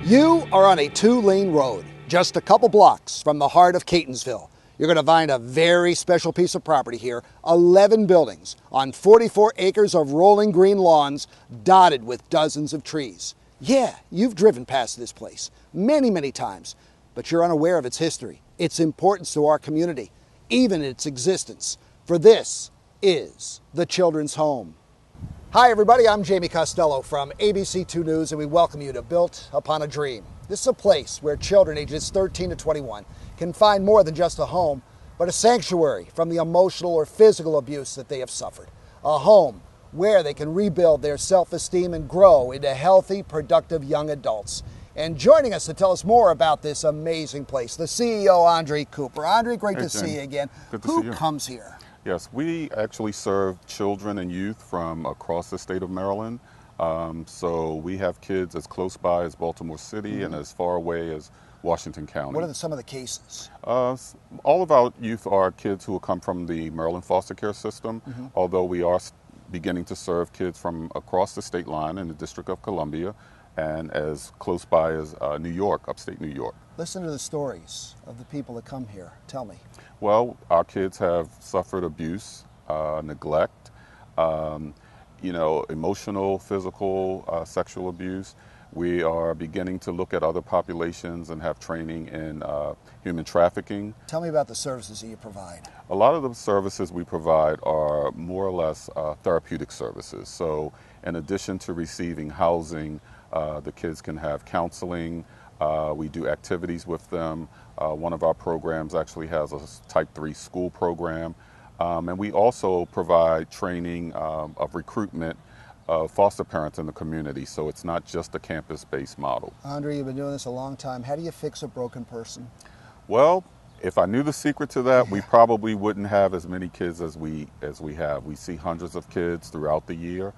You are on a two-lane road, just a couple blocks from the heart of Catonsville. You're going to find a very special piece of property here, 11 buildings on 44 acres of rolling green lawns dotted with dozens of trees. Yeah, you've driven past this place many, many times, but you're unaware of its history, its importance to our community, even its existence. For this is the Children's Home. Hi everybody, I'm Jamie Costello from ABC2 News, and we welcome you to Built Upon a Dream. This is a place where children ages 13 to 21 can find more than just a home, but a sanctuary from the emotional or physical abuse that they have suffered. A home where they can rebuild their self-esteem and grow into healthy, productive young adults. And joining us to tell us more about this amazing place, the CEO, Andre Cooper. Andre, great to see you again. Good to see you. Who comes here? Yes, we actually serve children and youth from across the state of Maryland. So we have kids as close by as Baltimore City and as far away as Washington County. What are some of the cases? All of our youth are kids who come from the Maryland foster care system, although we are beginning to serve kids from across the state line in the District of Columbia and as close by as New York, upstate New York. Listen to the stories of the people that come here. Tell me. Well, our kids have suffered abuse, neglect, emotional, physical, sexual abuse. We are beginning to look at other populations and have training in human trafficking. Tell me about the services that you provide. A lot of the services we provide are more or less therapeutic services. So in addition to receiving housing, the kids can have counseling. We do activities with them. One of our programs actually has a Type 3 school program. And we also provide training of recruitment of foster parents in the community. So it's not just a campus-based model. Andre, you've been doing this a long time. How do you fix a broken person? Well, if I knew the secret to that, we probably wouldn't have as many kids as we have. We see hundreds of kids throughout the year.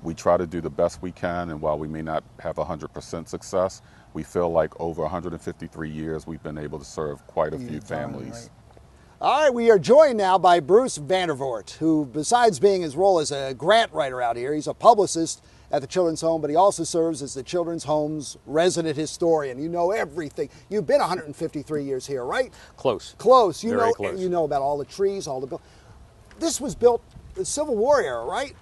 We try to do the best we can, and while we may not have 100% success, we feel like over 153 years we've been able to serve quite a few families. Right. All right, we are joined now by Bruce Vandervoort, who, besides being his role as a grant writer out here, he's a publicist at the Children's Home, but he also serves as the Children's Home's resident historian. You know everything. You've been 153 years here, right? Close. Close. Very close. You know about all the trees, all the. This was built the Civil War era, right?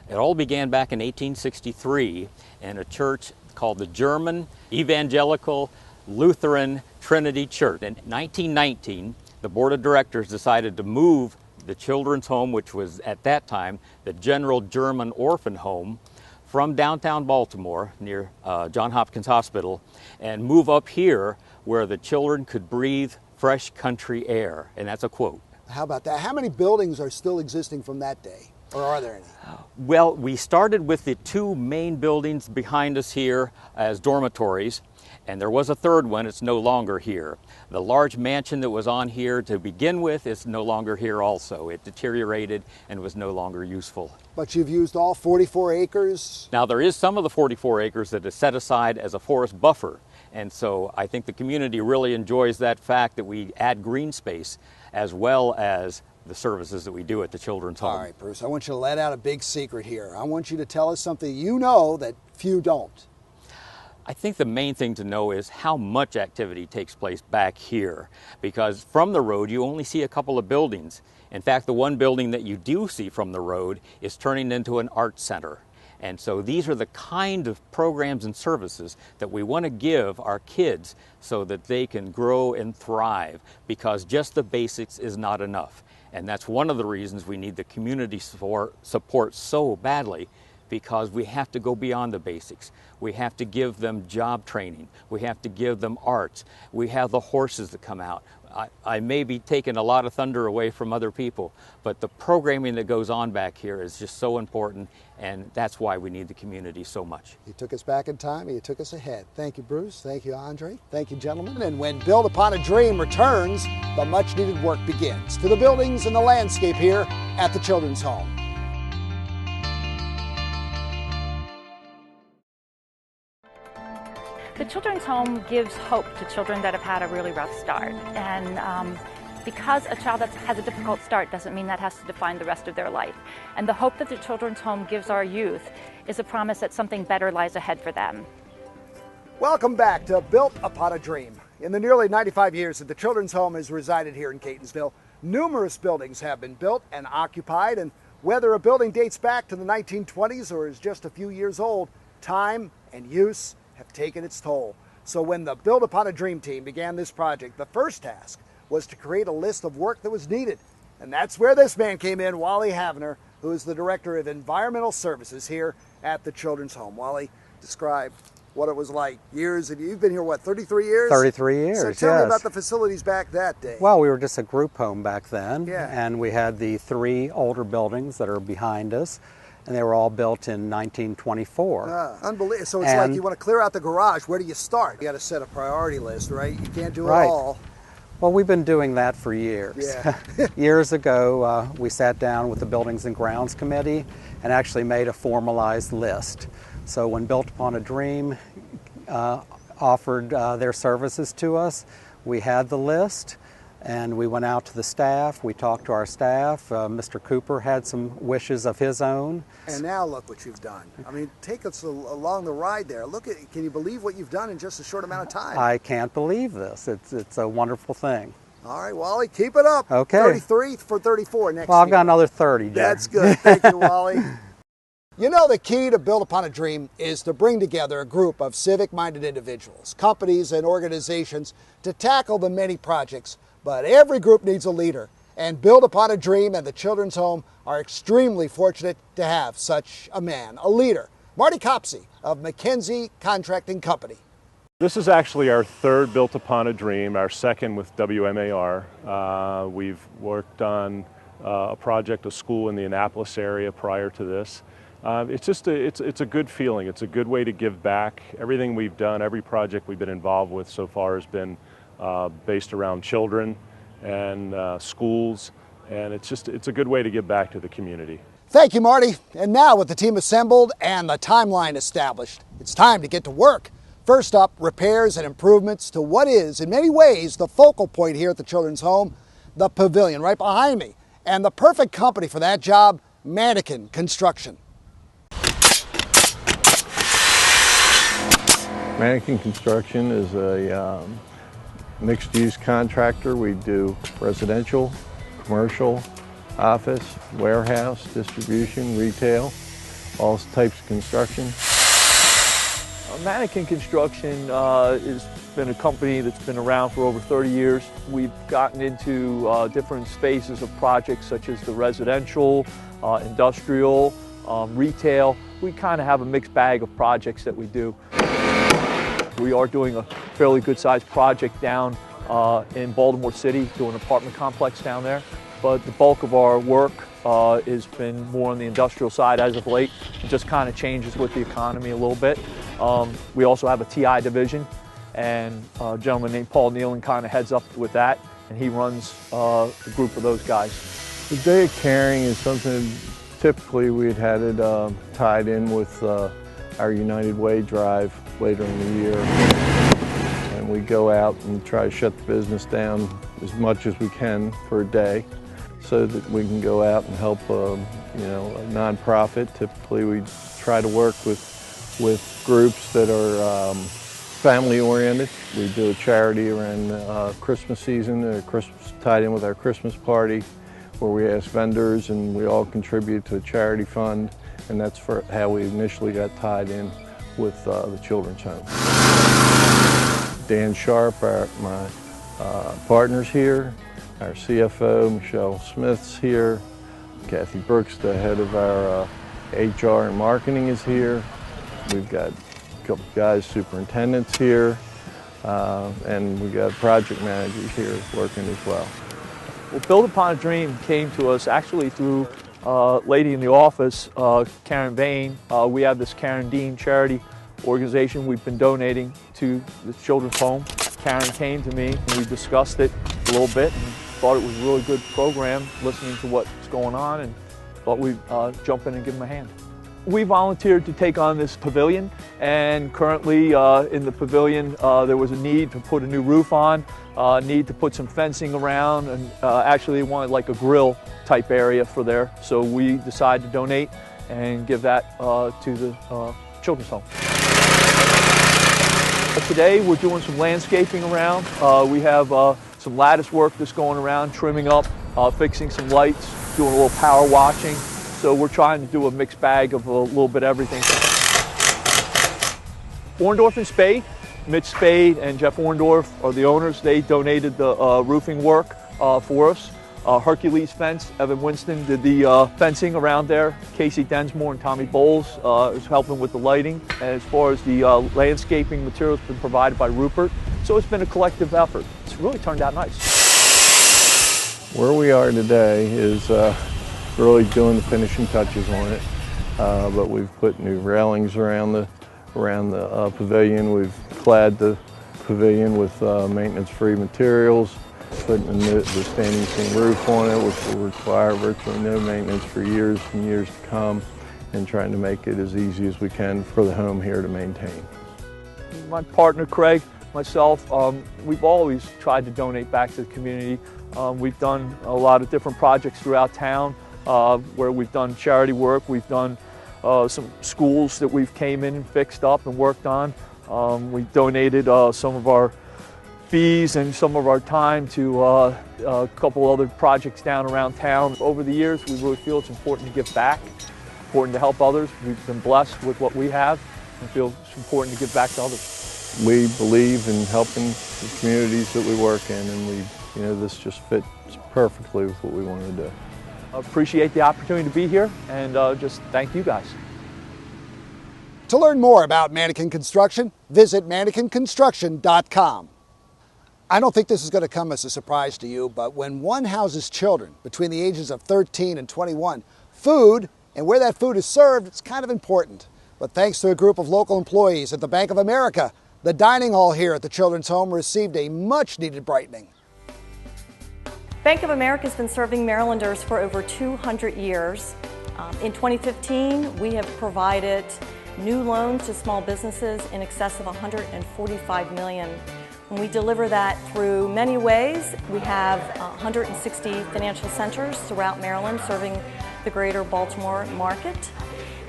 It all began back in 1863 in a church called the German Evangelical Lutheran Trinity Church. In 1919, the board of directors decided to move the Children's Home, which was at that time the General German Orphan Home, from downtown Baltimore near Johns Hopkins Hospital and move up here where the children could breathe fresh country air. And that's a quote. How about that? How many buildings are still existing from that day? Or are there any? Well, we started with the two main buildings behind us here as dormitories, and there was a third one. It's no longer here. The large mansion that was on here to begin with is no longer here also. It deteriorated and was no longer useful. But you've used all 44 acres? Now, there is some of the 44 acres that is set aside as a forest buffer, and so I think the community really enjoys that fact that we add green space as well as the services that we do at the Children's Home. All right, Bruce, I want you to let out a big secret here. I want you to tell us something you know that few don't. I think the main thing to know is how much activity takes place back here, because from the road you only see a couple of buildings. In fact, the one building that you do see from the road is turning into an art center. And so these are the kind of programs and services that we want to give our kids so that they can grow and thrive, because just the basics is not enough. And that's one of the reasons we need the community support so badly, because we have to go beyond the basics. We have to give them job training. We have to give them arts. We have the horses that come out. I may be taking a lot of thunder away from other people, but the programming that goes on back here is just so important, and that's why we need the community so much. You took us back in time, and you took us ahead. Thank you, Bruce. Thank you, Andre. Thank you, gentlemen. And when Built Upon a Dream returns, the much-needed work begins. To the buildings and the landscape here at the Children's Home. The Children's Home gives hope to children that have had a really rough start. And because a child that has a difficult start doesn't mean that has to define the rest of their life. And the hope that the Children's Home gives our youth is a promise that something better lies ahead for them. Welcome back to Built Upon a Dream. In the nearly 95 years that the Children's Home has resided here in Catonsville, numerous buildings have been built and occupied, and whether a building dates back to the 1920s or is just a few years old, time and use have taken its toll. So when the Built Upon a Dream team began this project, the first task was to create a list of work that was needed. And that's where this man came in, Wally Havner, who is the Director of Environmental Services here at the Children's Home. Wally, describe what it was like. Years, and you've been here, what, 33 years? 33 years, So tell me about the facilities back that day. Well, we were just a group home back then, Yeah. and we had the 3 older buildings that are behind us, and they were all built in 1924. Unbelievable. So it's like you want to clear out the garage. Where do you start? You got to set a priority list, right? You can't do it all. Well, we've been doing that for years. Yeah. Years ago, we sat down with the Buildings and Grounds Committee and actually made a formalized list. So when Built Upon a Dream offered their services to us, we had the list and we went out to the staff. We talked to our staff. Mr. Cooper had some wishes of his own. And now look what you've done. I mean, take us along the ride there. Look at, can you believe what you've done in just a short amount of time? I can't believe this. It's a wonderful thing. All right, Wally, keep it up. Okay. 33 for 34 next year. Well, I've got another 30, Jeff. That's good. Thank you, Wally. You know, the key to Built Upon a Dream is to bring together a group of civic-minded individuals, companies, and organizations to tackle the many projects. But every group needs a leader, and Built Upon a Dream and the Children's Home are extremely fortunate to have such a man, a leader. Marty Copsey of McKenzie Contracting Company. This is actually our 3rd Built Upon a Dream, our 2nd with WMAR. We've worked on a project, a school in the Annapolis area prior to this. It's just it's a good feeling. It's a good way to give back. Everything we've done, every project we've been involved with so far has been based around children and schools, and it's a good way to give back to the community. Thank you, Marty. And now with the team assembled and the timeline established, it's time to get to work. First up, repairs and improvements to what is, in many ways, the focal point here at the Children's Home, the pavilion right behind me. And the perfect company for that job, Mannequin Construction. Mannequin Construction is a mixed-use contractor. We do residential, commercial, office, warehouse, distribution, retail, all types of construction. Mannequin Construction has been a company that's been around for over 30 years. We've gotten into different spaces of projects such as the residential, industrial, retail. We kind of have a mixed bag of projects that we do. We are doing a fairly good-sized project down in Baltimore City, doing an apartment complex down there. But the bulk of our work has been more on the industrial side as of late. It just kind of changes with the economy a little bit. We also have a TI division, and a gentleman named Paul Nealon kind of heads up with that, and he runs a group of those guys. The day of caring is something typically we'd had it tied in with our United Way drive later in the year. And we go out and try to shut the business down as much as we can for a day so that we can go out and help a nonprofit. Typically we try to work with groups that are family oriented. We do a charity around Christmas season, Christmas tied in with our Christmas party, where we ask vendors and we all contribute to a charity fund, and that's for how we initially got tied in with the Children's Home. Dan Sharp, my partner's here. Our CFO, Michelle Smith's here. Kathy Brooks, the head of our HR and marketing, is here. We've got a couple guys, superintendents here, and we've got project managers here working as well. Well, Built Upon a Dream came to us actually through a lady in the office, Karen Vane. We have this Karen Dean charity organization we've been donating to the Children's Home. Karen came to me and we discussed it a little bit and thought it was a really good program, listening to what's going on, and thought we'd jump in and give them a hand. We volunteered to take on this pavilion, and currently in the pavilion there was a need to put a new roof on, need to put some fencing around, and actually they wanted like a grill type area for there. So we decided to donate and give that to the Children's Home. Today we're doing some landscaping around. We have some lattice work that's going around, trimming up, fixing some lights, doing a little power washing. So we're trying to do a mixed bag of a little bit of everything. Orndorff and Spade, Mitch Spade and Jeff Orndorff are the owners. They donated the roofing work for us. Hercules Fence, Evan Winston did the fencing around there. Casey Densmore and Tommy Bowles is helping with the lighting. And as far as the landscaping materials, been provided by Rupert. So it's been a collective effort. It's really turned out nice. Where we are today is really doing the finishing touches on it. But we've put new railings around the pavilion. We've clad the pavilion with maintenance-free materials. Putting the standing seam roof on it, which will require virtually no maintenance for years and years to come, and trying to make it as easy as we can for the home here to maintain. My partner Craig, myself, we've always tried to donate back to the community. We've done a lot of different projects throughout town where we've done charity work. We've done some schools that we've came in and fixed up and worked on. We donated some of our fees and some of our time to a couple other projects down around town. Over the years, we really feel it's important to give back, important to help others. We've been blessed with what we have and feel it's important to give back to others. We believe in helping the communities that we work in, and this just fits perfectly with what we want to do. I appreciate the opportunity to be here, and just thank you guys. To learn more about Mannequin Construction, visit mannequinconstruction.com. I don't think this is going to come as a surprise to you, but when one houses children between the ages of 13 and 21, food and where that food is served is kind of important. But thanks to a group of local employees at the Bank of America, the dining hall here at the Children's Home received a much-needed brightening. Bank of America has been serving Marylanders for over 200 years. In 2015, we have provided new loans to small businesses in excess of $145 million. And we deliver that through many ways. We have 160 financial centers throughout Maryland serving the greater Baltimore market.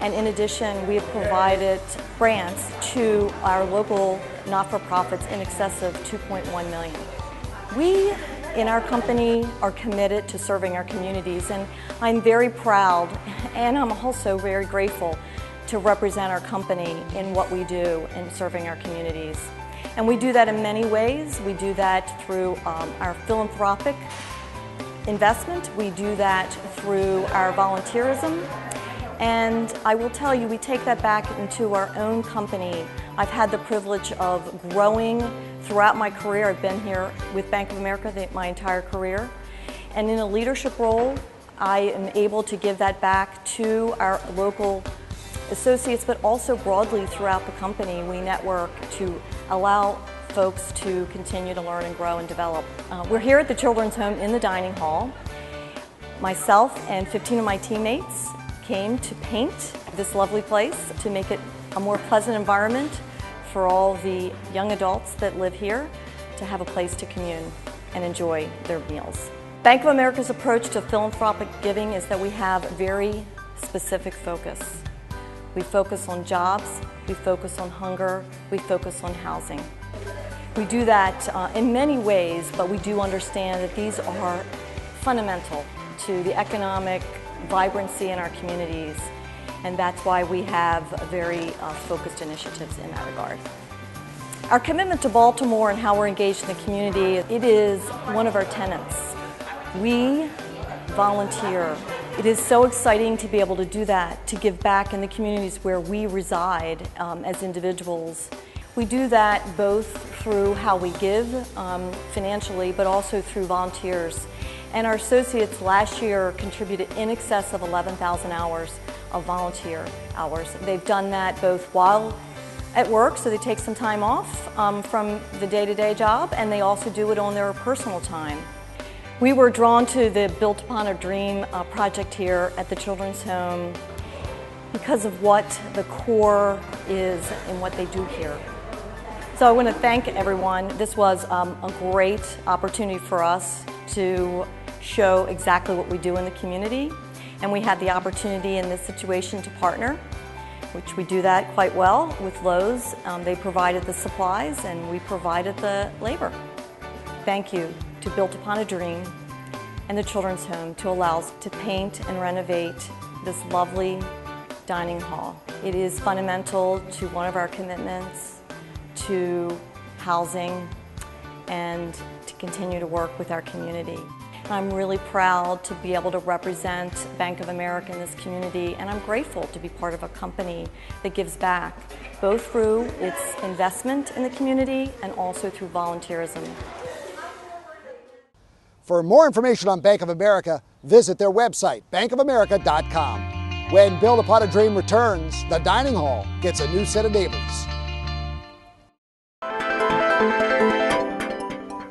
And in addition, we have provided grants to our local not-for-profits in excess of $2.1 million. We in our company are committed to serving our communities, and I'm very proud and I'm also very grateful to represent our company in what we do in serving our communities. And we do that in many ways. We do that through our philanthropic investment. We do that through our volunteerism. And I will tell you, we take that back into our own company. I've had the privilege of growing throughout my career. I've been here with Bank of America my entire career. And in a leadership role, I am able to give that back to our local associates, but also broadly throughout the company. We network to allow folks to continue to learn and grow and develop. We're here at the Children's Home in the dining hall. Myself and 15 of my teammates came to paint this lovely place to make it a more pleasant environment for all the young adults that live here to have a place to commune and enjoy their meals. Bank of America's approach to philanthropic giving is that we have a very specific focus. We focus on jobs, we focus on hunger, we focus on housing. We do that in many ways, but we do understand that these are fundamental to the economic vibrancy in our communities, and that's why we have very focused initiatives in that regard. Our commitment to Baltimore and how we're engaged in the community, it is one of our tenets. We volunteer. It is so exciting to be able to do that, to give back in the communities where we reside as individuals. We do that both through how we give financially, but also through volunteers. And our associates last year contributed in excess of 11,000 hours of volunteer hours. They've done that both while at work, so they take some time off from the day-to-day job, and they also do it on their personal time. We were drawn to the Built Upon a Dream project here at the Children's Home because of what the core is and what they do here. So I want to thank everyone. This was a great opportunity for us to show exactly what we do in the community, and we had the opportunity in this situation to partner which we do that quite well with Lowe's. They provided the supplies and we provided the labor. Thank you to Built Upon a Dream and the Children's Home to allow us to paint and renovate this lovely dining hall. It is fundamental to one of our commitments to housing and to continue to work with our community. I'm really proud to be able to represent Bank of America in this community, and I'm grateful to be part of a company that gives back, both through its investment in the community and also through volunteerism. For more information on Bank of America, visit their website, bankofamerica.com. When Built Upon a Dream returns, the dining hall gets a new set of neighbors.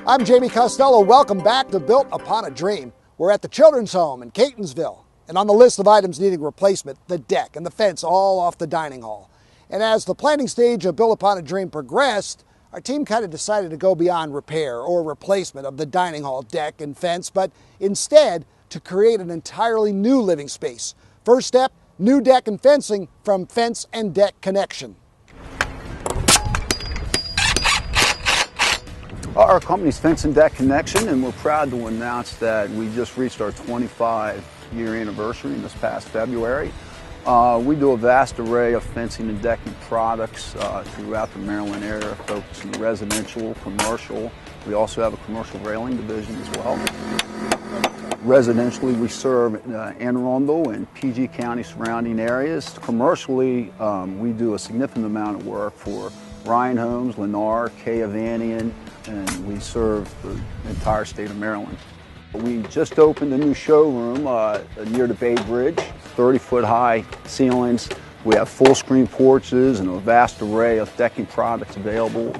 I'm Jamie Costello. Welcome back to Built Upon a Dream. We're at the Children's Home in Catonsville. And on the list of items needing replacement, the deck and the fence all off the dining hall. And as the planning stage of Built Upon a Dream progressed, our team kind of decided to go beyond repair or replacement of the dining hall deck and fence, but instead to create an entirely new living space. First step, new deck and fencing from Fence and Deck Connection. Our company's Fence and Deck Connection, and we're proud to announce that we just reached our 25-year anniversary in this past February. We do a vast array of fencing and decking products throughout the Maryland area, focusing on residential, commercial. We also have a commercial railing division as well. Residentially, we serve Anne Arundel and PG County surrounding areas. Commercially, we do a significant amount of work for Ryan Homes, Lennar, Kay Avanian, and we serve the entire state of Maryland. We just opened a new showroom near the Bay Bridge, 30-foot high ceilings. We have full screen porches and a vast array of decking products available.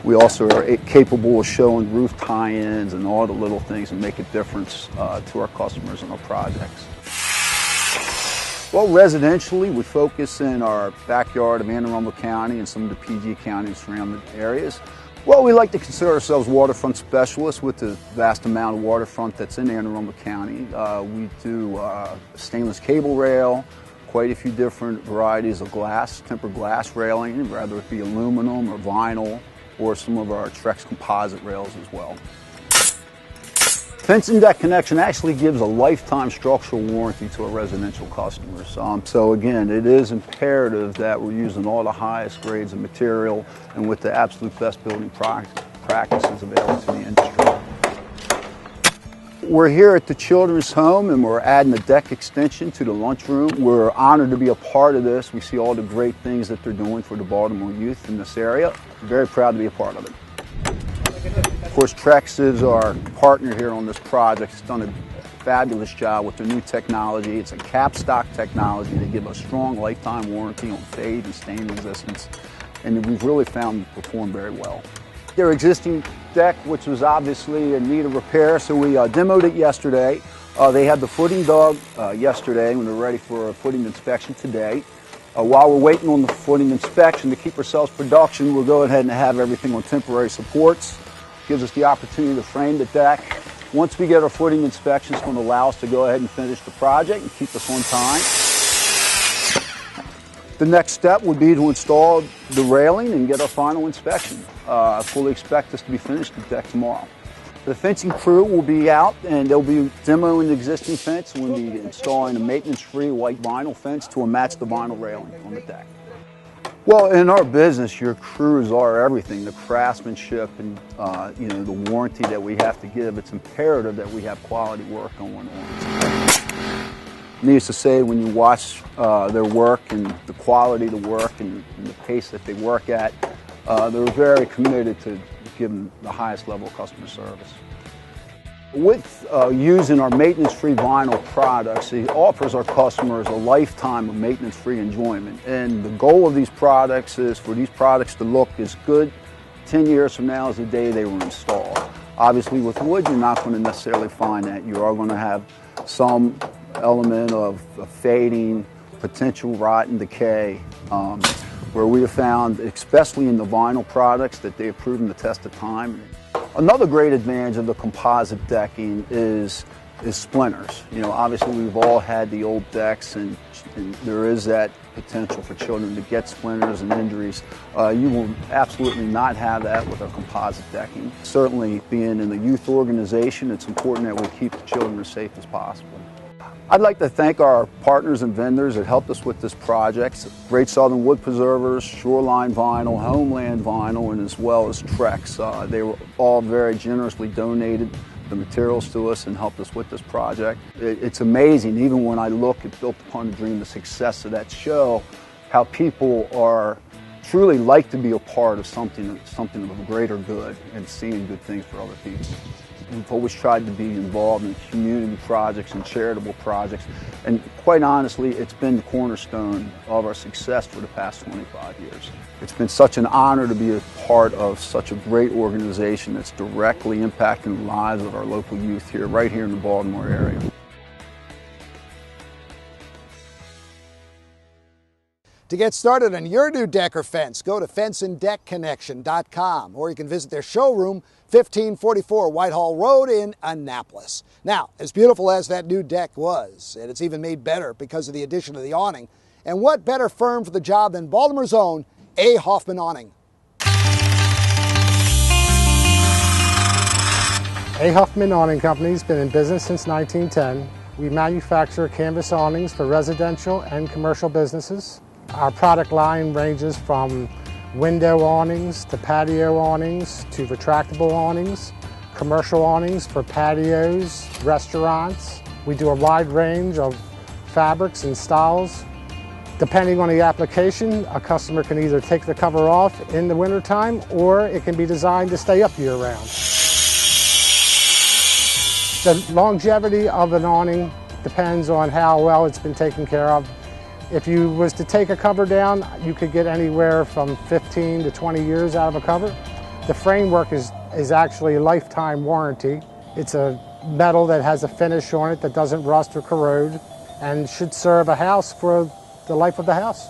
We also are capable of showing roof tie-ins and all the little things that make a difference to our customers and our projects. Well, residentially, we focus in our backyard of Anne Arundel County and some of the PG County and surrounding areas. Well, we like to consider ourselves waterfront specialists with the vast amount of waterfront that's in Anne Arundel County. We do stainless cable rail, quite a few different varieties of glass, tempered glass railing, whether it be aluminum or vinyl, or some of our Trex composite rails as well. Fence and Deck Connection actually gives a lifetime structural warranty to our residential customers. So again, it is imperative that we're using all the highest grades of material and with the absolute best building practices available to the industry. We're here at the Children's Home and we're adding a deck extension to the lunchroom. We're honored to be a part of this. We see all the great things that they're doing for the Baltimore youth in this area. Very proud to be a part of it. Of course, Trex is our partner here on this project. It's done a fabulous job with the new technology. It's a capstock technology. They give a strong lifetime warranty on fade and stain resistance, and we've really found them perform very well. Their existing deck, which was obviously in need of repair, so we demoed it yesterday. They had the footing dug yesterday, and they're ready for a footing inspection today. While we're waiting on the footing inspection to keep ourselves production, we'll go ahead and have everything on temporary supports. Gives us the opportunity to frame the deck. Once we get our footing inspection, it's going to allow us to go ahead and finish the project and keep us on time. The next step would be to install the railing and get our final inspection. I fully expect us to be finished the deck tomorrow. The fencing crew will be out and they'll be demoing the existing fence. We'll be installing a maintenance-free white vinyl fence to match the vinyl railing on the deck. Well, in our business, your crews are everything. The craftsmanship and the warranty that we have to give. It's imperative that we have quality work going on. Needless to say, when you watch their work and the quality of the work and the pace that they work at, they're very committed to giving the highest level of customer service. With using our maintenance-free vinyl products, it offers our customers a lifetime of maintenance-free enjoyment. And the goal of these products is for these products to look as good 10 years from now as the day they were installed. Obviously, with wood, you're not going to necessarily find that. You are going to have some element of fading, potential rot and decay, where we have found, especially in the vinyl products, that they have proven the test of time. Another great advantage of the composite decking is is splinters. You know, obviously we've all had the old decks, and there is that potential for children to get splinters and injuries. You will absolutely not have that with our composite decking. Certainly, being in the youth organization, it's important that we keep the children as safe as possible. I'd like to thank our partners and vendors that helped us with this project. Great Southern Wood Preservers, Shoreline Vinyl, Homeland Vinyl, and as well as Trex. They were all very generously donated the materials to us and helped us with this project. It's amazing, even when I look at Built Upon a Dream, the success of that show, how people are truly like to be a part of something of a greater good and seeing good things for other people. We've always tried to be involved in community projects and charitable projects, and quite honestly, it's been the cornerstone of our success for the past 25 years. It's been such an honor to be a part of such a great organization that's directly impacting the lives of our local youth here, right here in the Baltimore area. To get started on your new deck or fence, go to fenceanddeckconnection.com, or you can visit their showroom, 1544 Whitehall Road in Annapolis. Now, as beautiful as that new deck was, and it's even made better because of the addition of the awning, and what better firm for the job than Baltimore's own A. Hoffman Awning. A. Hoffman Awning Company has been in business since 1910. We manufacture canvas awnings for residential and commercial businesses. Our product line ranges from window awnings to patio awnings to retractable awnings, commercial awnings for patios, restaurants. We do a wide range of fabrics and styles. Depending on the application, a customer can either take the cover off in the wintertime, or it can be designed to stay up year-round. The longevity of an awning depends on how well it's been taken care of. If you was to take a cover down, you could get anywhere from 15 to 20 years out of a cover. The framework is actually a lifetime warranty. It's a metal that has a finish on it that doesn't rust or corrode and should serve a house for the life of the house.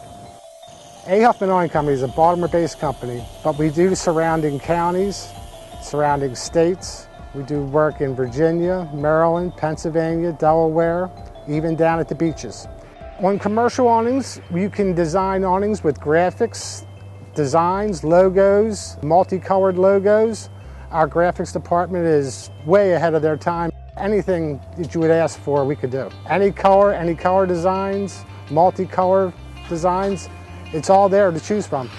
A. Hoffman Awning Company is a Baltimore-based company, but we do surrounding counties, surrounding states. We do work in Virginia, Maryland, Pennsylvania, Delaware, even down at the beaches. On commercial awnings, you can design awnings with graphics, designs, logos, multicolored logos. Our graphics department is way ahead of their time. Anything that you would ask for, we could do. Any color designs, multicolor designs, it's all there to choose from.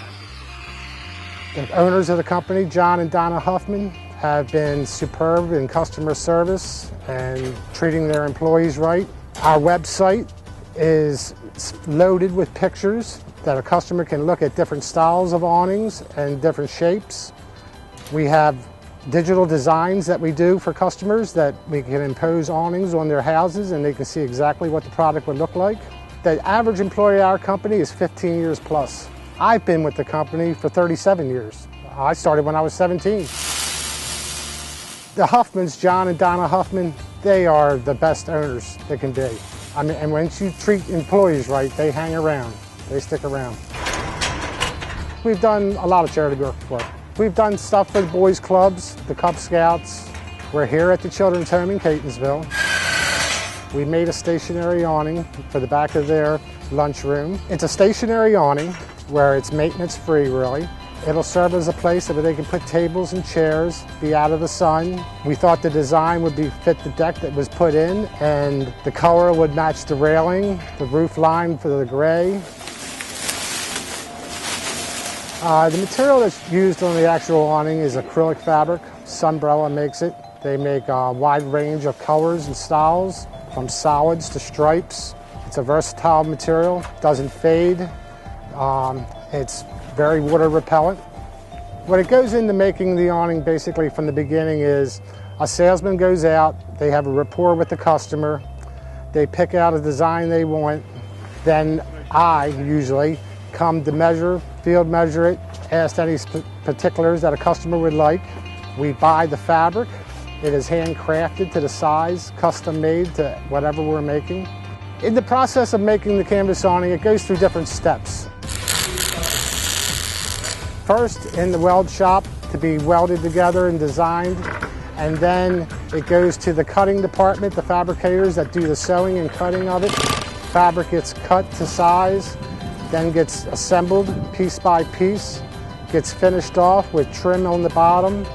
The owners of the company, John and Donna Huffman, have been superb in customer service and treating their employees right. Our website is loaded with pictures that a customer can look at different styles of awnings and different shapes. We have digital designs that we do for customers that we can impose awnings on their houses and they can see exactly what the product would look like. The average employee at our company is 15 years plus. I've been with the company for 37 years. I started when I was 17. The Huffmans, John and Donna Huffman, they are the best owners that can be. I mean, and once you treat employees right, they hang around, they stick around. We've done a lot of charity work. We've done stuff for the boys clubs, the Cub Scouts. We're here at the Children's Home in Catonsville. We made a stationary awning for the back of their lunchroom. It's a stationary awning where it's maintenance free, really. It'll serve as a place where they can put tables and chairs, be out of the sun. We thought the design would fit the deck that was put in, and the color would match the railing, the roof line for the gray. The material that's used on the actual awning is acrylic fabric. Sunbrella makes it. They make a wide range of colors and styles, from solids to stripes. It's a versatile material, doesn't fade. It's very water repellent. What it goes into making the awning basically from the beginning is a salesman goes out, they have a rapport with the customer, they pick out a design they want, then I usually come to measure, field measure it, ask any particulars that a customer would like. We buy the fabric, it is handcrafted to the size, custom made to whatever we're making. In the process of making the canvas awning, it goes through different steps. First, in the weld shop to be welded together and designed, and then It goes to the cutting department, the fabricators that do the sewing and cutting of it. Fabric gets cut to size, then gets assembled piece by piece, gets finished off with trim on the bottom.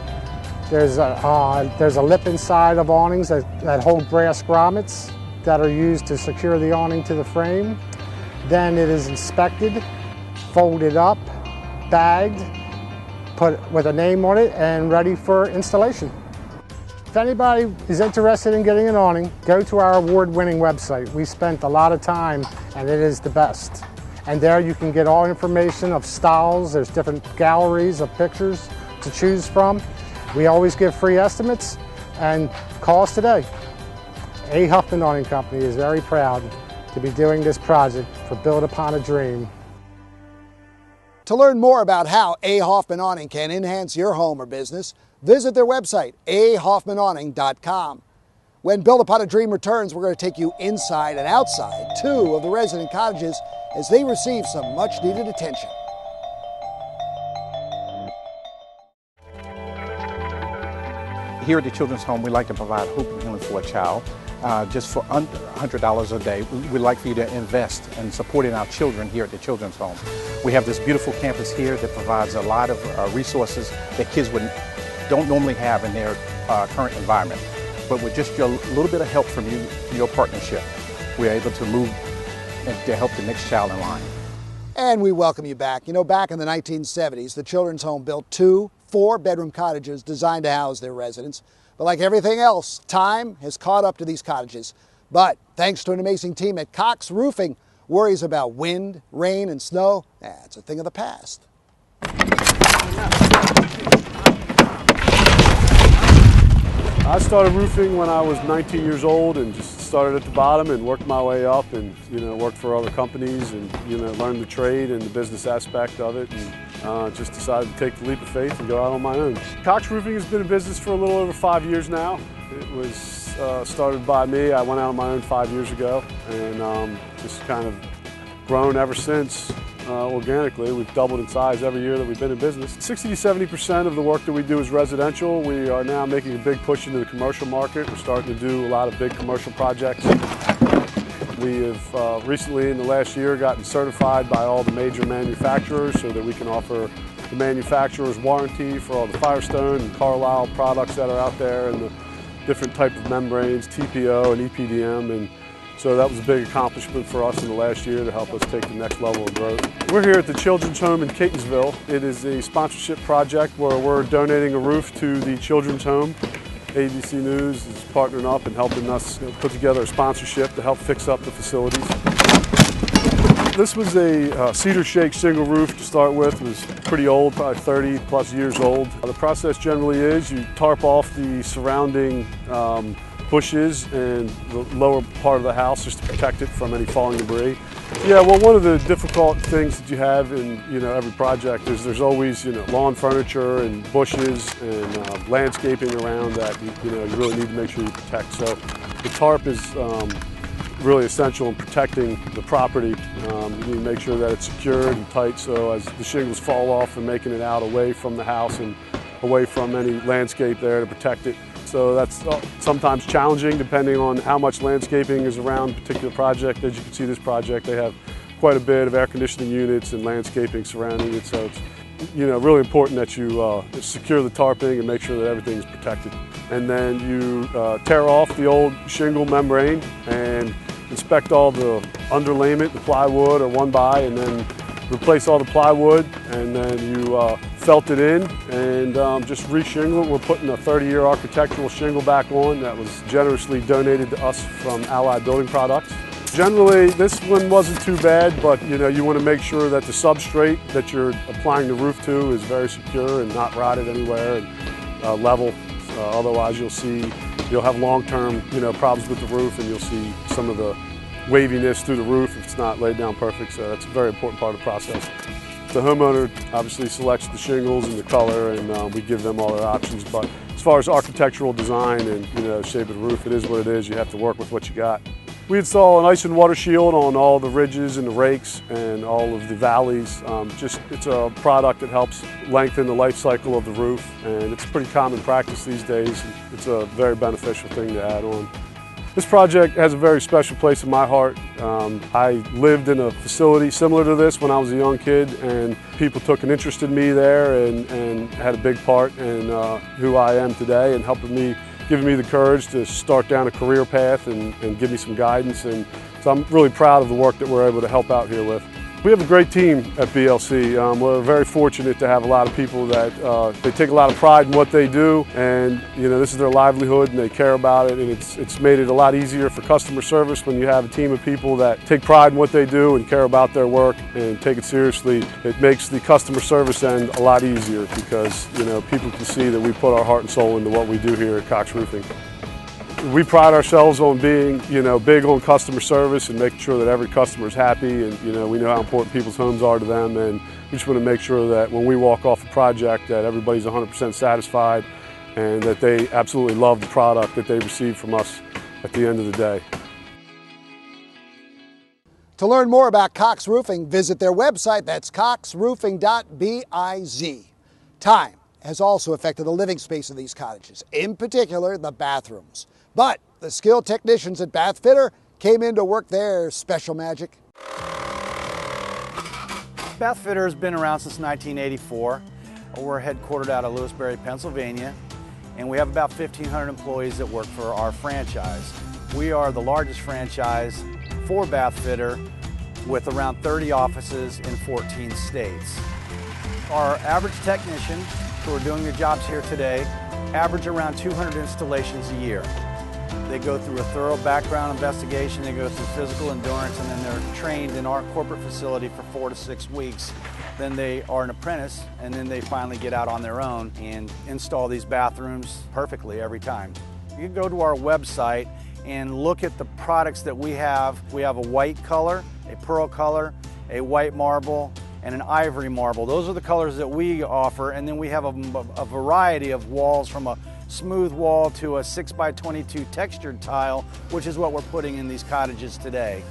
There's a lip inside of awnings that hold brass grommets that are used to secure the awning to the frame. Then it is inspected, folded up, bagged, put with a name on it, and ready for installation. If anybody is interested in getting an awning, go to our award-winning website. We spent a lot of time, and it is the best. And there you can get all information of styles. There's different galleries of pictures to choose from. We always give free estimates, and call us today. A. Huffman Awning Company is very proud to be doing this project for Built Upon a Dream. To learn more about how A. Hoffman Awning can enhance your home or business, visit their website, ahoffmanawning.com. When Built Upon a Dream returns, we're going to take you inside and outside 2 of the resident cottages as they receive some much-needed attention. Here at the Children's Home, we like to provide hope and healing for a child. Just for under $100 a day, we'd like for you to invest in supporting our children here at the Children's Home. We have this beautiful campus here that provides a lot of resources that kids don't normally have in their current environment. But with just a little bit of help from you, your partnership, we're able to move and to help the next child in line. And we welcome you back. You know, back in the 1970s, the Children's Home built 2 4-bedroom cottages designed to house their residents. But like everything else, time has caught up to these cottages. But thanks to an amazing team at Cox Roofing, worries about wind, rain, and snow, it's a thing of the past. I started roofing when I was 19 years old and just started at the bottom and worked my way up and, worked for other companies and, learned the trade and the business aspect of it and just decided to take the leap of faith and go out on my own. Cox Roofing has been in business for a little over 5 years now. It was started by me. I went out on my own 5 years ago and just kind of grown ever since. Organically. We've doubled in size every year that we've been in business. 60 to 70% of the work that we do is residential. We are now making a big push into the commercial market. We're starting to do a lot of big commercial projects. We have recently, in the last year, gotten certified by all the major manufacturers so that we can offer the manufacturer's warranty for all the Firestone and Carlisle products that are out there and the different type of membranes, TPO and EPDM. And so that was a big accomplishment for us in the last year to help us take the next level of growth. We're here at the Children's Home in Catonsville. It is a sponsorship project where we're donating a roof to the Children's Home. ABC News is partnering up and helping us put together a sponsorship to help fix up the facilities. This was a cedar shake shingle roof to start with. It was pretty old, probably 30 plus years old. The process generally is you tarp off the surrounding bushes and the lower part of the house just to protect it from any falling debris. Yeah, well, one of the difficult things that you have in every project is there's always lawn furniture and bushes and landscaping around that you really need to make sure you protect. So the tarp is really essential in protecting the property. You need to make sure that it's secured and tight so as the shingles fall off and making it out away from the house and away from any landscape there to protect it. So that's sometimes challenging depending on how much landscaping is around a particular project. As you can see this project, they have quite a bit of air conditioning units and landscaping surrounding it. So it's really important that you secure the tarping and make sure that everything is protected. And then you tear off the old shingle membrane and inspect all the underlayment, the plywood or 1x, and then replace all the plywood, and then you felt it in and just re-shingle it. We're putting a 30-year architectural shingle back on that was generously donated to us from Allied Building Products. Generally, this one wasn't too bad, but you want to make sure that the substrate that you're applying the roof to is very secure and not rotted anywhere and level. Otherwise, you'll have long-term problems with the roof, and you'll see some of the waviness through the roof if it's not laid down perfect. So that's a very important part of the process. The homeowner obviously selects the shingles and the color, and we give them all their options. But as far as architectural design and shape of the roof, it is what it is. You have to work with what you got. We install an ice and water shield on all the ridges and the rakes and all of the valleys. It's a product that helps lengthen the life cycle of the roof, and it's pretty common practice these days. It's a very beneficial thing to add on. This project has a very special place in my heart. I lived in a facility similar to this when I was a young kid, and people took an interest in me there and had a big part in who I am today and giving me the courage to start down a career path and give me some guidance. And so I'm really proud of the work that we're able to help out here with. We have a great team at BLC. We're very fortunate to have a lot of people that they take a lot of pride in what they do, and this is their livelihood and they care about it, and it's made it a lot easier for customer service when you have a team of people that take pride in what they do and care about their work and take it seriously. It makes the customer service end a lot easier because people can see that we put our heart and soul into what we do here at Cox Roofing. We pride ourselves on being, big on customer service and making sure that every customer is happy, and we know how important people's homes are to them, and we just want to make sure that when we walk off a project that everybody's 100% satisfied and that they absolutely love the product that they receive from us at the end of the day. To learn more about Cox Roofing, visit their website. That's coxroofing.biz. Time has also affected the living space of these cottages, in particular the bathrooms. But the skilled technicians at Bath Fitter came in to work their special magic. Bath Fitter has been around since 1984. We're headquartered out of Lewisberry, Pennsylvania, and we have about 1,500 employees that work for our franchise. We are the largest franchise for Bath Fitter with around 30 offices in 14 states. Our average technician who are doing the jobs here today average around 200 installations a year. They go through a thorough background investigation, they go through physical endurance, and then they're trained in our corporate facility for 4 to 6 weeks. Then they are an apprentice, and then they finally get out on their own and install these bathrooms perfectly every time. You can go to our website and look at the products that we have. We have a white color, a pearl color, a white marble, and an ivory marble. Those are the colors that we offer, and then we have a variety of walls, from a smooth wall to a 6x22 textured tile, which is what we're putting in these cottages today.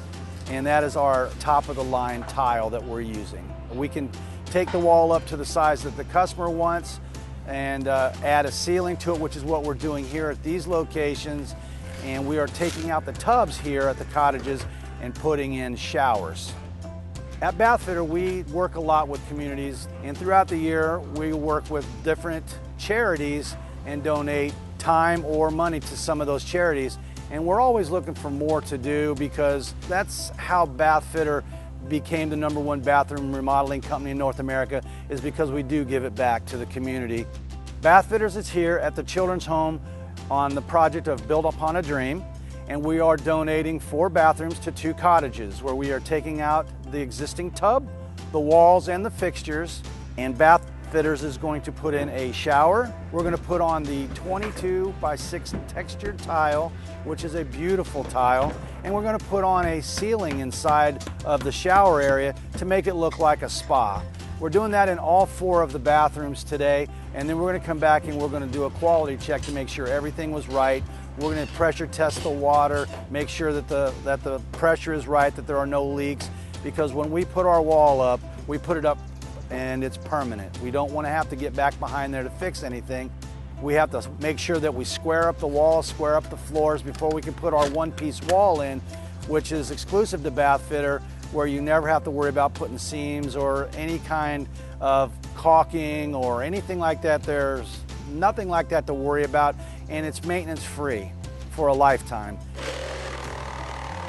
And that is our top of the line tile that we're using. We can take the wall up to the size that the customer wants and add a ceiling to it, which is what we're doing here at these locations. And we are taking out the tubs here at the cottages and putting in showers. At Bath Fitter, we work a lot with communities, and throughout the year we work with different charities and donate time or money to some of those charities. And we're always looking for more to do, because that's how Bath Fitter became the #1 bathroom remodeling company in North America, is because we do give it back to the community. Bath Fitters is here at the Children's Home on the project of Built Upon a Dream, and we are donating 4 bathrooms to 2 cottages, where we are taking out the existing tub, the walls, and the fixtures, and Bath Fitters is going to put in a shower. We're going to put on the 22x6 textured tile, which is a beautiful tile, and we're going to put on a ceiling inside of the shower area to make it look like a spa. We're doing that in all 4 of the bathrooms today, and then we're going to come back and we're going to do a quality check to make sure everything was right. We're going to pressure test the water, make sure that the pressure is right, that there are no leaks, because when we put our wall up, we put it up and it's permanent. We don't want to have to get back behind there to fix anything. We have to make sure that we square up the walls, square up the floors before we can put our one-piece wall in, which is exclusive to Bath Fitter, where you never have to worry about putting seams or any kind of caulking or anything like that. There's nothing like that to worry about, and it's maintenance free for a lifetime.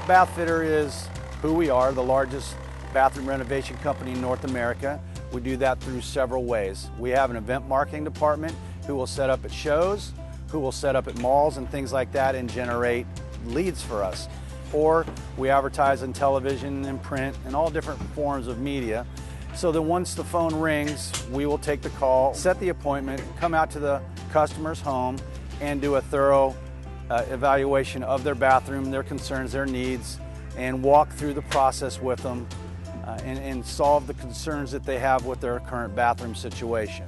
Bath Fitter is who we are, the largest bathroom renovation company in North America. We do that through several ways. We have an event marketing department who will set up at shows, who will set up at malls and things like that and generate leads for us. Or we advertise in television and print and all different forms of media. So that once the phone rings, we will take the call, set the appointment, come out to the customer's home and do a thorough evaluation of their bathroom, their concerns, their needs, and walk through the process with them and solve the concerns that they have with their current bathroom situation.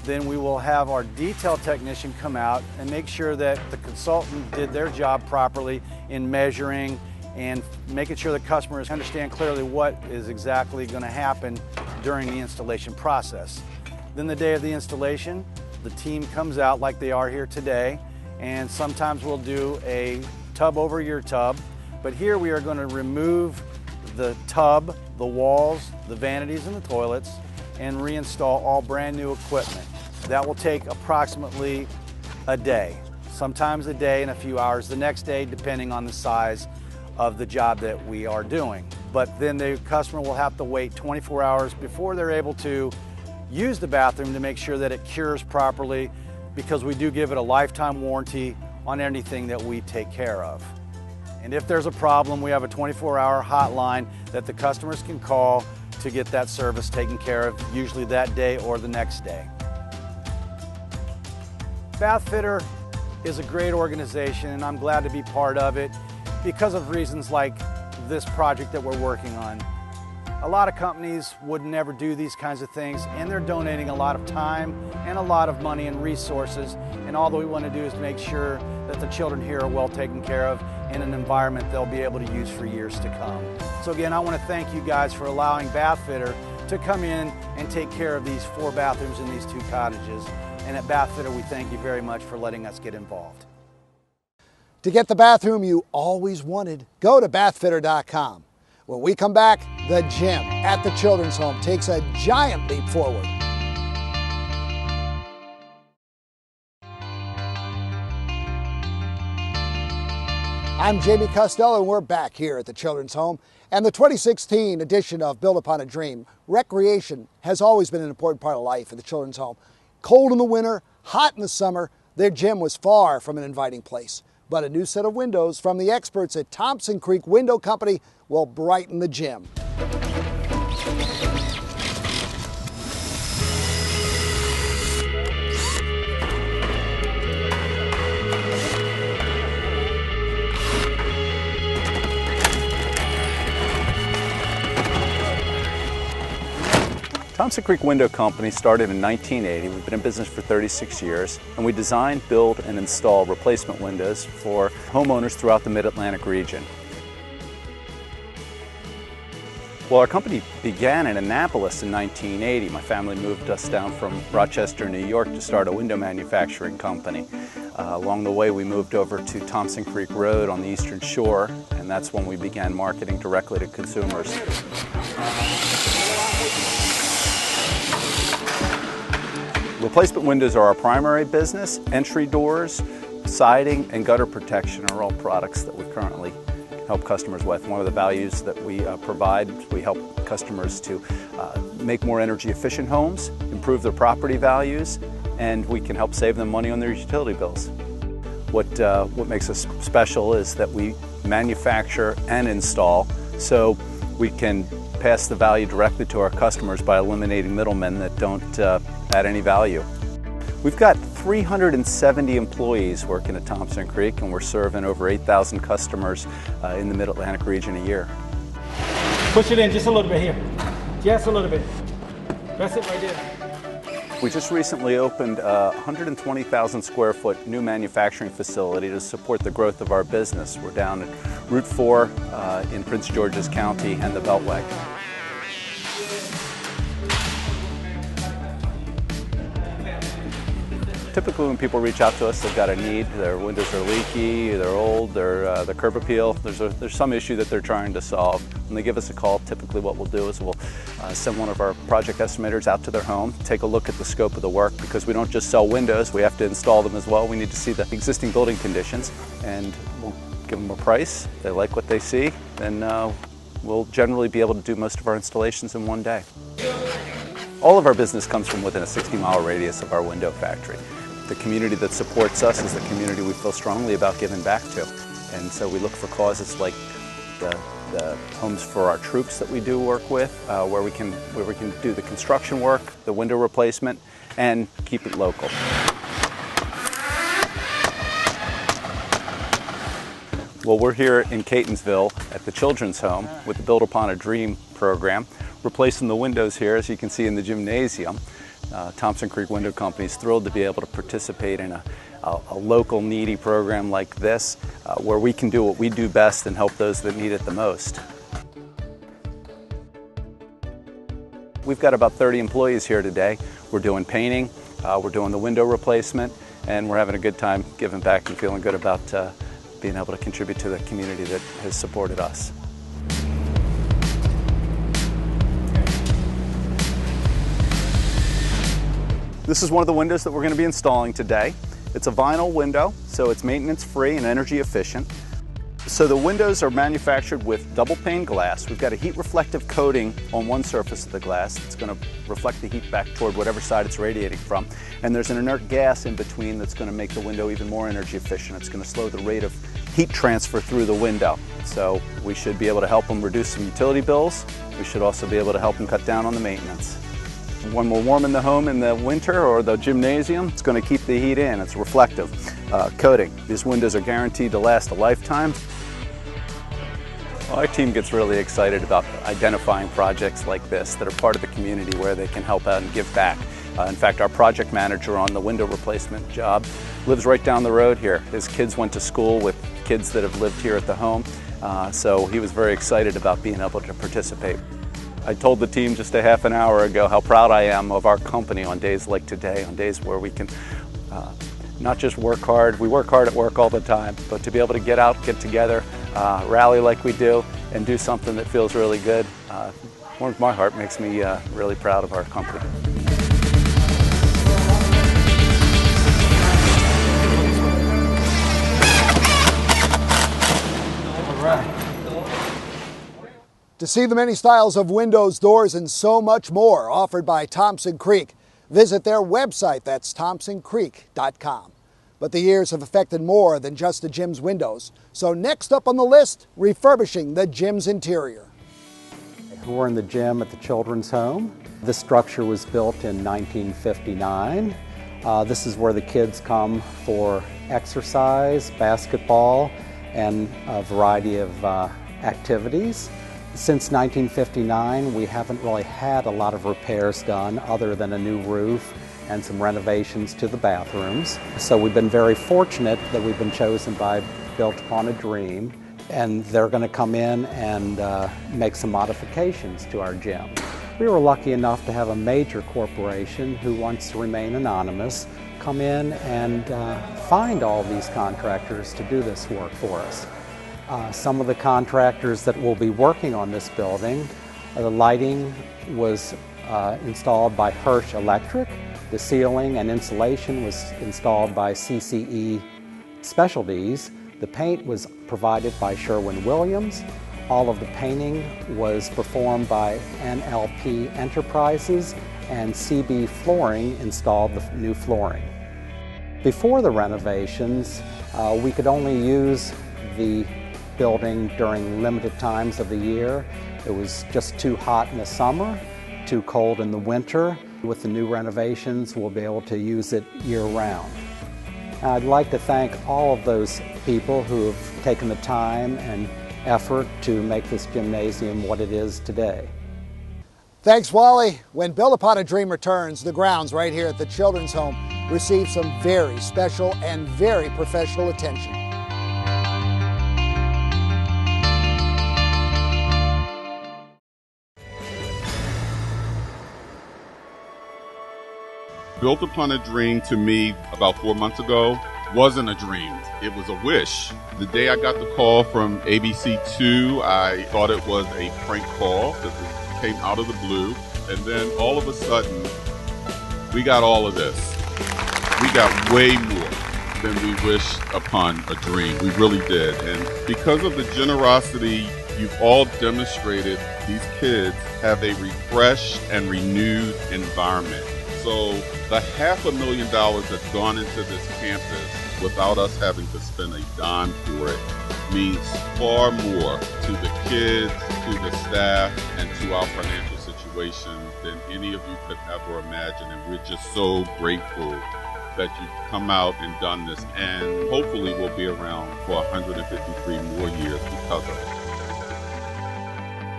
Then we will have our detail technician come out and make sure that the consultant did their job properly in measuring and making sure the customers understand clearly what is exactly going to happen during the installation process. Then the day of the installation, the team comes out like they are here today, and sometimes we'll do a tub over your tub, but here we are going to remove the tub, the walls, the vanities, and the toilets, and reinstall all brand new equipment. That will take approximately a day, sometimes a day and a few hours the next day, depending on the size of the job that we are doing. But then the customer will have to wait 24 hours before they're able to use the bathroom to make sure that it cures properly, because we do give it a lifetime warranty on anything that we take care of. And if there's a problem, we have a 24-hour hotline that the customers can call to get that service taken care of, usually that day or the next day. Bathfitter is a great organization, and I'm glad to be part of it because of reasons like this project that we're working on. A lot of companies would never do these kinds of things, and they're donating a lot of time and a lot of money and resources, and all that we want to do is make sure that the children here are well taken care of in an environment they'll be able to use for years to come. So again, I want to thank you guys for allowing Bathfitter to come in and take care of these 4 bathrooms in these 2 cottages. And at Bathfitter, we thank you very much for letting us get involved. To get the bathroom you always wanted, go to bathfitter.com. When we come back, the gym at the Children's Home takes a giant leap forward. I'm Jamie Costello, and we're back here at the Children's Home. And the 2016 edition of Built Upon a Dream. Recreation has always been an important part of life at the Children's Home. Cold in the winter, hot in the summer, their gym was far from an inviting place. But a new set of windows from the experts at Thompson Creek Window Company will brighten the gym. Thompson Creek Window Company started in 1980. We've been in business for 36 years, and we design, build, and install replacement windows for homeowners throughout the Mid-Atlantic region. Well, our company began in Annapolis in 1980. My family moved us down from Rochester, New York to start a window manufacturing company. Along the way, we moved over to Thompson Creek Road on the Eastern Shore, and that's when we began marketing directly to consumers. Replacement windows are our primary business. Entry doors, siding, and gutter protection are all products that we currently help customers with. One of the values that we provide, we help customers to make more energy efficient homes, improve their property values, and we can help save them money on their utility bills. What makes us special is that we manufacture and install, so we can pass the value directly to our customers by eliminating middlemen that don't add any value. We've got 370 employees working at Thompson Creek, and we're serving over 8,000 customers in the Mid-Atlantic region a year. Push it in just a little bit here. Just a little bit. That's it right there. We just recently opened a 120,000 square foot new manufacturing facility to support the growth of our business. We're down at Route 4 in Prince George's County and the Beltway. Typically when people reach out to us, they've got a need. Their windows are leaky, they're old, they're the curb appeal. There's some issue that they're trying to solve. When they give us a call, typically what we'll do is we'll send one of our project estimators out to their home, take a look at the scope of the work, because we don't just sell windows, we have to install them as well. We need to see the existing building conditions, and we'll give them a price. If they like what they see, then we'll generally be able to do most of our installations in one day. All of our business comes from within a 60-mile radius of our window factory. The community that supports us is the community we feel strongly about giving back to. And so we look for causes like the homes for our troops that we do work with, where we can do the construction work, the window replacement, and keep it local. Well, we're here in Catonsville at the Children's Home with the Built Upon a Dream program, replacing the windows here, as you can see in the gymnasium. Thompson Creek Window Company is thrilled to be able to participate in a local needy program like this, where we can do what we do best and help those that need it the most. We've got about 30 employees here today. We're doing painting, we're doing the window replacement, and we're having a good time giving back and feeling good about being able to contribute to the community that has supported us. This is one of the windows that we're going to be installing today. It's a vinyl window, so it's maintenance free and energy efficient. So the windows are manufactured with double pane glass. We've got a heat reflective coating on one surface of the glass. It's going to reflect the heat back toward whatever side it's radiating from. And there's an inert gas in between that's going to make the window even more energy efficient. It's going to slow the rate of heat transfer through the window. So we should be able to help them reduce some utility bills. We should also be able to help them cut down on the maintenance. When we're warming the home in the winter or the gymnasium, it's going to keep the heat in. It's reflective coating. These windows are guaranteed to last a lifetime. Well, our team gets really excited about identifying projects like this that are part of the community where they can help out and give back. In fact, our project manager on the window replacement job lives right down the road here. His kids went to school with kids that have lived here at the home, so he was very excited about being able to participate. I told the team just a half an hour ago how proud I am of our company on days like today, on days where we can not just work hard, we work hard at work all the time, but to be able to get out, get together, rally like we do, and do something that feels really good, warms my heart, makes me really proud of our company. All right. To see the many styles of windows, doors, and so much more offered by Thompson Creek, visit their website. That's thompsoncreek.com. But the years have affected more than just the gym's windows. So next up on the list, refurbishing the gym's interior. We're in the gym at the Children's Home. This structure was built in 1959. This is where the kids come for exercise, basketball, and a variety of activities. Since 1959, we haven't really had a lot of repairs done other than a new roof and some renovations to the bathrooms. So we've been very fortunate that we've been chosen by Built Upon a Dream, and they're going to come in and make some modifications to our gym. We were lucky enough to have a major corporation who wants to remain anonymous come in and find all these contractors to do this work for us. Some of the contractors that will be working on this building, the lighting was installed by Hirsch Electric. The ceiling and insulation was installed by CCE Specialties. The paint was provided by Sherwin-Williams. All of the painting was performed by NLP Enterprises, and CB Flooring installed the new flooring. Before the renovations, we could only use the building during limited times of the year. It was just too hot in the summer, too cold in the winter. With the new renovations, we'll be able to use it year-round. I'd like to thank all of those people who have taken the time and effort to make this gymnasium what it is today. Thanks, Wally. When Built Upon a Dream returns, the grounds right here at the Children's Home receive some very special and very professional attention. Built Upon a Dream to me about 4 months ago wasn't a dream. It was a wish. The day I got the call from ABC2, I thought it was a prank call because it came out of the blue. And then all of a sudden, we got all of this. We got way more than we wished upon a dream. We really did. And because of the generosity you've all demonstrated, these kids have a refreshed and renewed environment. So the $500,000 that's gone into this campus without us having to spend a dime for it means far more to the kids, to the staff, and to our financial situation than any of you could ever imagine. And we're just so grateful that you've come out and done this, and hopefully we'll be around for 153 more years because of it.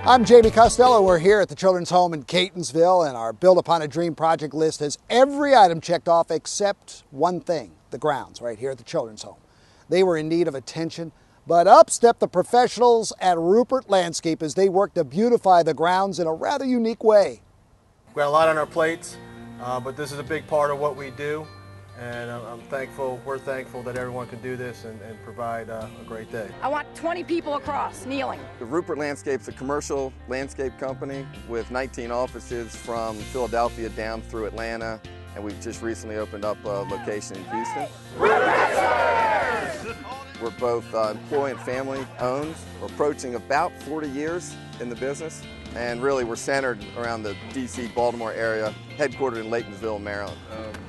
I'm Jamie Costello. We're here at the Children's Home in Catonsville, and our Build Upon a Dream project list has every item checked off except one thing, the grounds right here at the Children's Home. They were in need of attention, but up stepped the professionals at Rupert Landscape as they worked to beautify the grounds in a rather unique way. We've got a lot on our plates, but this is a big part of what we do. And we're thankful that everyone can do this and provide a great day. I want 20 people across, kneeling. The Rupert Landscape's a commercial landscape company with 19 offices from Philadelphia down through Atlanta, and we've just recently opened up a location in Houston. We're both employee and family owned. We're approaching about 40 years in the business, and really we're centered around the DC, Baltimore area, headquartered in Laytonsville, Maryland.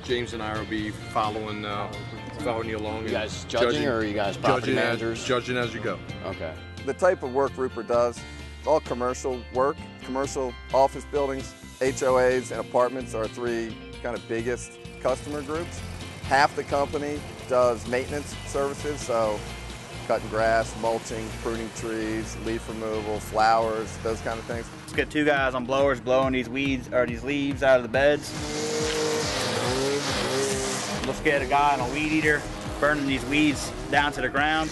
James and I will be following you along. You guys judging or are you guys property managers? Judging as you go. Okay. The type of work Rupert does, it's all commercial work. Commercial office buildings, HOAs, and apartments are our three kind of biggest customer groups. Half the company does maintenance services, so cutting grass, mulching, pruning trees, leaf removal, flowers, those kind of things. Let's get two guys on blowers blowing these weeds or these leaves out of the beds. Let's get a guy on a weed eater burning these weeds down to the ground.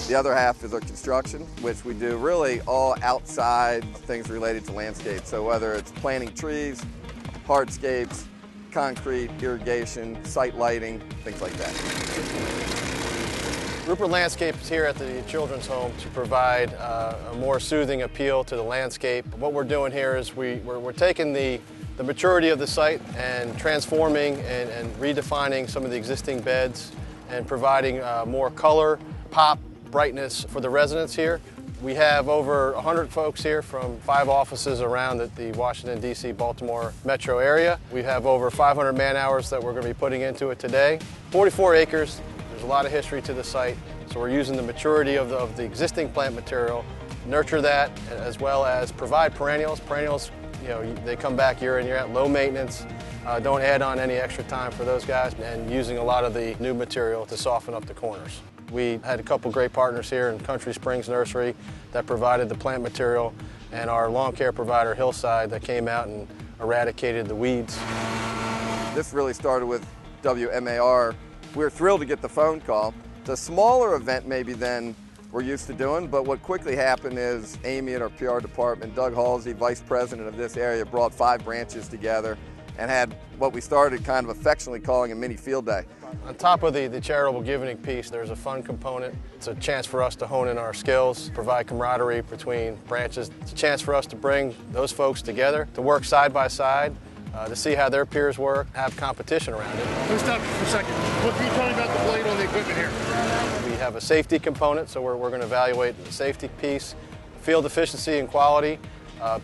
The other half is our construction, which we do really all outside things related to landscape. So whether it's planting trees, hardscapes, concrete, irrigation, site lighting, things like that. Rupert Landscape is here at the Children's Home to provide a more soothing appeal to the landscape. What we're doing here is we're taking the maturity of the site and transforming and redefining some of the existing beds and providing more color, pop, brightness for the residents here. We have over 100 folks here from 5 offices around the Washington, D.C., Baltimore metro area. We have over 500 man-hours that we're going to be putting into it today. 44 acres. There's a lot of history to the site, so we're using the maturity of the existing plant material, nurture that, as well as provide perennials. Perennials, you know, they come back year in, year out, low maintenance. Don't add on any extra time for those guys, and using a lot of the new material to soften up the corners. We had a couple great partners here in Country Springs Nursery that provided the plant material, and our lawn care provider Hillside that came out and eradicated the weeds. This really started with WMAR. We were thrilled to get the phone call. It's a smaller event maybe than we're used to doing, but what quickly happened is Amy at our PR department, Doug Halsey, vice president of this area, brought 5 branches together and had what we started kind of affectionately calling a mini field day. On top of the charitable giving piece, there's a fun component. It's a chance for us to hone in our skills, provide camaraderie between branches. It's a chance for us to bring those folks together, to work side by side, to see how their peers work, have competition around it. Let's stop for a second. What can you tell me about the blade on the equipment here? We have a safety component, so we're going to evaluate the safety piece, field efficiency and quality,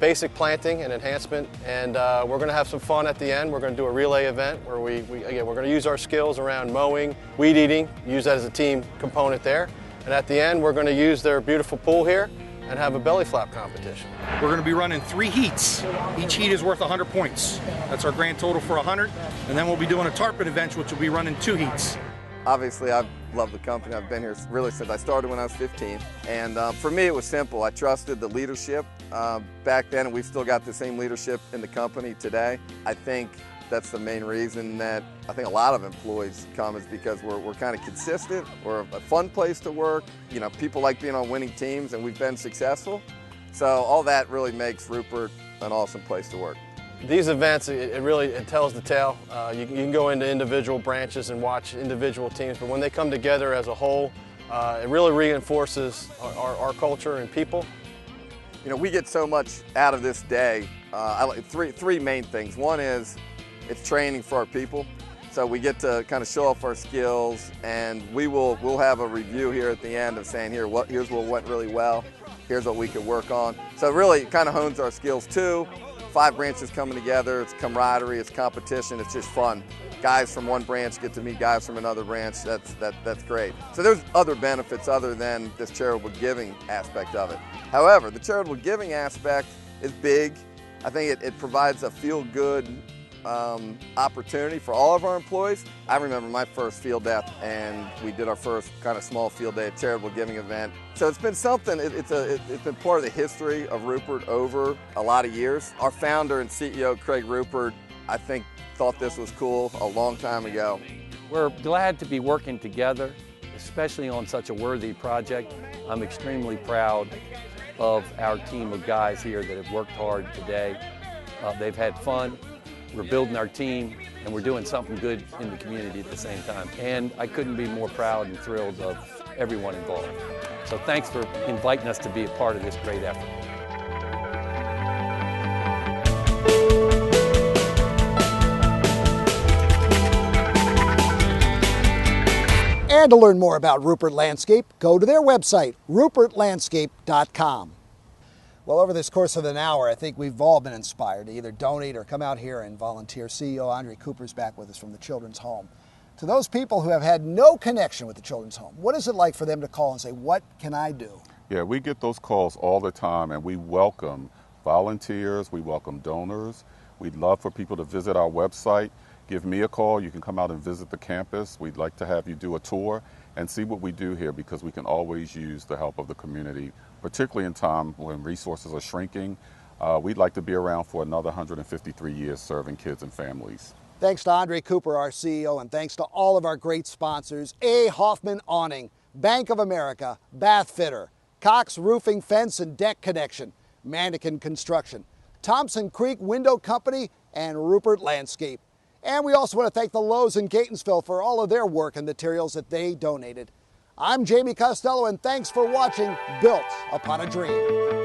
basic planting and enhancement, and we're going to have some fun at the end. We're going to do a relay event where we're going to use our skills around mowing, weed eating, use that as a team component there, and at the end we're going to use their beautiful pool here and have a belly flap competition. We're going to be running 3 heats. Each heat is worth 100 points. That's our grand total for 100, and then we'll be doing a tarpon event, which will be running 2 heats. Obviously, I've loved the company. I've been here really since I started when I was 15. And for me, it was simple. I trusted the leadership back then, and we've still got the same leadership in the company today. I think that's the main reason that I think a lot of employees come, is because we're kind of consistent. We're a fun place to work. You know, people like being on winning teams, and we've been successful. So all that really makes Rupert an awesome place to work. These events, it tells the tale. You can go into individual branches and watch individual teams, but when they come together as a whole, it really reinforces our culture and people. You know, we get so much out of this day. I like three main things. One is it's training for our people. So we get to kind of show off our skills, and we'll have a review here at the end of saying, here's what went really well, here's what we could work on. So it really kind of hones our skills too. 5 branches coming together, it's camaraderie, it's competition, it's just fun. Guys from one branch get to meet guys from another branch, that's great. So there's other benefits other than this charitable giving aspect of it. However, the charitable giving aspect is big. I think it provides a feel-good opportunity for all of our employees. I remember my first field day, and we did our first kind of small field day, charitable giving event. So it's been something, it's been part of the history of Rupert over a lot of years. Our founder and CEO, Craig Rupert, I think thought this was cool a long time ago. We're glad to be working together, especially on such a worthy project. I'm extremely proud of our team of guys here that have worked hard today. They've had fun, we're building our team, and we're doing something good in the community at the same time. And I couldn't be more proud and thrilled of everyone involved. So thanks for inviting us to be a part of this great effort. And to learn more about Rupert Landscape, go to their website, rupertlandscape.com. Well, over this course of an hour, I think we've all been inspired to either donate or come out here and volunteer. CEO Andre Cooper's back with us from the Children's Home. To those people who have had no connection with the Children's Home, what is it like for them to call and say, what can I do? Yeah, we get those calls all the time, and we welcome volunteers, we welcome donors. We'd love for people to visit our website. Give me a call. You can come out and visit the campus. We'd like to have you do a tour and see what we do here, because we can always use the help of the community, particularly in time when resources are shrinking. We'd like to be around for another 153 years serving kids and families. Thanks to Andre Cooper, our CEO, and thanks to all of our great sponsors: A. Hoffman Awning, Bank of America, Bath Fitter, Cox Roofing, Fence and Deck Connection, Mannequin Construction, Thompson Creek Window Company, and Rupert Landscape. And we also want to thank the Lowe's in Catonsville for all of their work and materials that they donated. I'm Jamie Costello, and thanks for watching Built Upon a Dream.